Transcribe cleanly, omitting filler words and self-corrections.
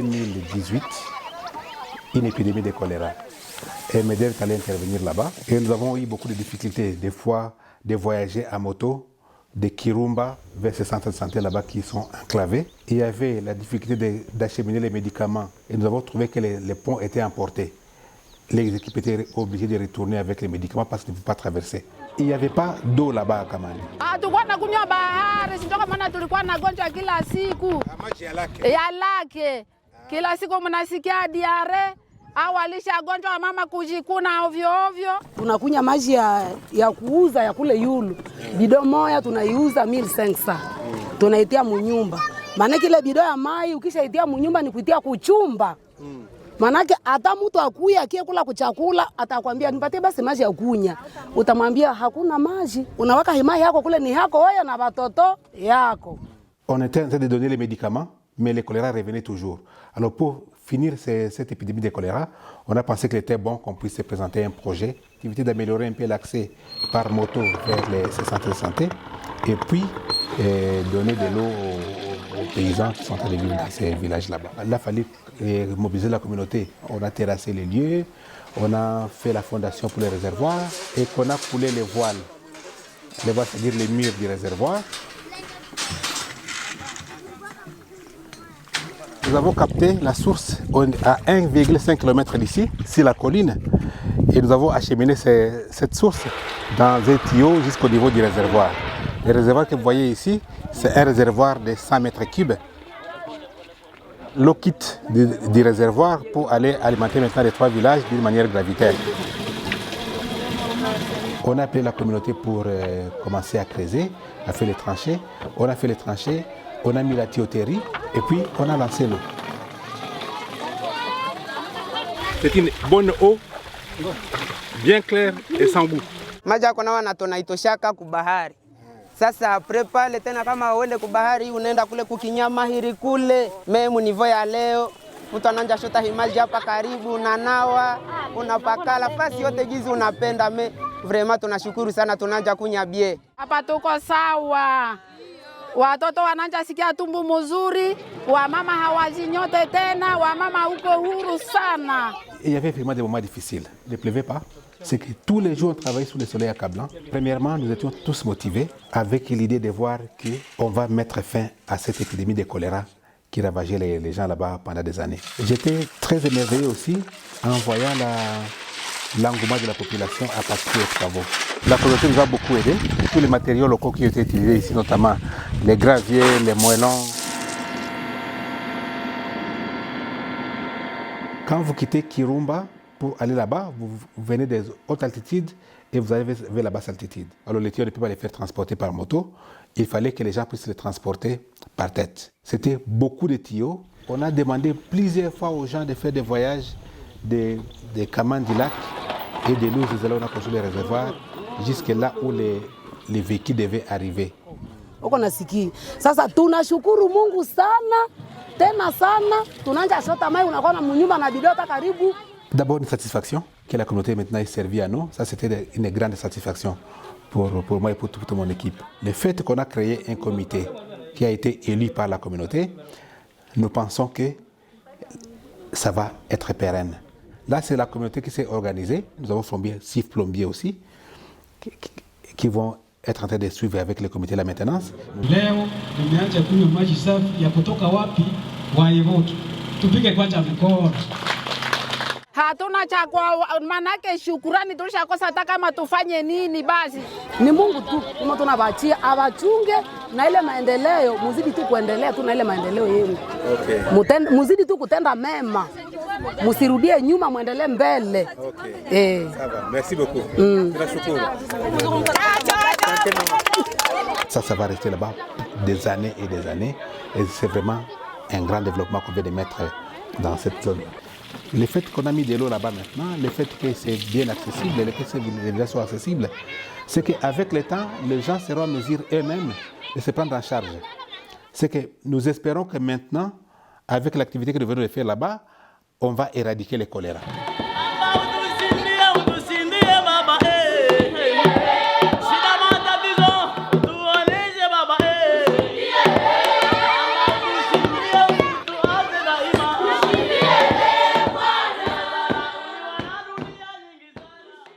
2018 une épidémie de choléra. Et MEDER est allé intervenir là-bas. Et nous avons eu beaucoup de difficultés, des fois de voyager à moto de Kirumba vers ces centres de santé là-bas qui sont enclavés. Il y avait la difficulté d'acheminer les médicaments et nous avons trouvé que les ponts étaient emportés. Les équipes étaient obligées de retourner avec les médicaments parce qu'ils ne pouvaient pas traverser. Il n'y avait pas d'eau là-bas à Kamani. Tulikuwa tunakunywa bahari, sio kama maana tulikuwa nagonjwa kila siku. Maji ya lake. Kila siku mnasikia diare au alishagonjwa mama kujikuna ovyo ovyo. Tunakunywa maji ya kuuza ya kule yulu. Bido moja tunaiuza 1500. Tunaitia munyumba. Maana kile bido ya mai ukishaitia munyumba ni kuitia kuchumba. Manake hata mtu akuya akie kula kuchakula atakwambia nipatie basi maji ya kunya. Utamwambia hakuna maji. Unawaka himai yako kule ni yako wewe na watoto yako. On était en train de donner les médicaments, mais le choléra revenait toujours. Alors pour finir cette épidémie de choléra, on a pensé qu'il était bon qu'on puisse se présenter un projet qui était d'améliorer un peu l'accès par moto vers ces centres de santé et puis donner de l'eau aux paysans qui sont en train de vivre dans ces villages là-bas. Il a fallu mobiliser la communauté. On a terrassé les lieux, on a fait la fondation pour les réservoirs et qu'on a coulé les voiles. Les voiles, c'est-à-dire les murs du réservoir. Nous avons capté la source à 1,5 km d'ici, sur la colline, et nous avons acheminé cette source dans un tuyau jusqu'au niveau du réservoir. Le réservoir que vous voyez ici, c'est un réservoir de 100 mètres cubes. L'eau quitte du réservoir pour aller alimenter maintenant les 3 villages d'une manière gravitaire. On a appelé la communauté pour commencer à creuser, à faire les tranchées. On a fait les tranchées, on a mis la tuyauterie et puis on a lancé l'eau. C'est une bonne eau, bien claire et sans goût. Maji yako nawa na tunaitoshaka kubahari. Sasa apre pale tena kama uende kubahari unaenda kule kukinyamahiri kule. Memu nivo ya leo. Mtu ananja shota himaji hapa karibu unanawa, unapakala fasi yote gizi unapenda vraiment tunashukuru sana tunanja kunya bie. Hapa tuko sawa. Watoto wananja sikia tumbu mzuri, wamama hawazinyote tena, wamama uko huru sana. Il y avait vraiment des moments difficiles. Il ne pleuvait pas. C'est que tous les jours on travaillait sous le soleil accablant. Premièrement, nous étions tous motivés avec l'idée de voir qu'on va mettre fin à cette épidémie de choléra qui ravageait les gens là-bas pendant des années. J'étais très émerveillé aussi en voyant l'engouement de la population à participer aux travaux. La communauté nous a beaucoup aidé. Tous les matériaux locaux qui ont été utilisés ici, notamment les graviers, les moellons. Quand vous quittez Kirumba pour aller là-bas, vous venez des hautes altitudes et vous arrivez vers la basse altitude. Alors les tuyaux ne peuvent pas les faire transporter par moto. Il fallait que les gens puissent les transporter par tête. C'était beaucoup de tuyaux. On a demandé plusieurs fois aux gens de faire des voyages des Kamani du lac et de l'eau où on a construit les réservoirs jusque là où les véhicules devaient arriver. Uko nasikia. Sasa tunashukuru Mungu sana, tena sana. Tunanja shota mai unakuwa na munyumba na bidota karibu. D'abord une satisfaction que la communauté maintenant est servie à nous. Ça c'était une grande satisfaction pour moi et pour toute mon équipe. Le fait qu'on a créé un comité qui a été élu par la communauté, nous pensons que ça va être pérenne. Là, c'est la communauté qui s'est organisée. Nous avons formé 6 plombiers aussi, qui vont être en train de suivre avec le comité de la maintenance. Leo tumeanza kunywa maji safi ya kutoka wapi? Wayevotu. Tupige kwanza mkono. Hatuna cha kwa manake shukurani tulishakosa hata kama tufanye nini basi. Ni Mungu tu kama tunabachia abachunge na ile maendeleo muzidi tu kuendelea tu na ile maendeleo yenu. Okay. Muzidi tu kutenda mema. Musirudie nyuma muendelee mbele. Okay. Ça va. Merci beaucoup. Tunashukuru. Ça va rester là-bas des années et des années et c'est vraiment un grand développement qu'on vient de mettre dans cette zone. Le fait qu'on a mis de l'eau là-bas maintenant, le fait que c'est bien accessible, le fait que les villages soient accessibles, c'est qu'avec le temps, les gens seront en mesure eux-mêmes de se prendre en charge. C'est que nous espérons que maintenant, avec l'activité que nous venons de faire là-bas, on va éradiquer le choléra.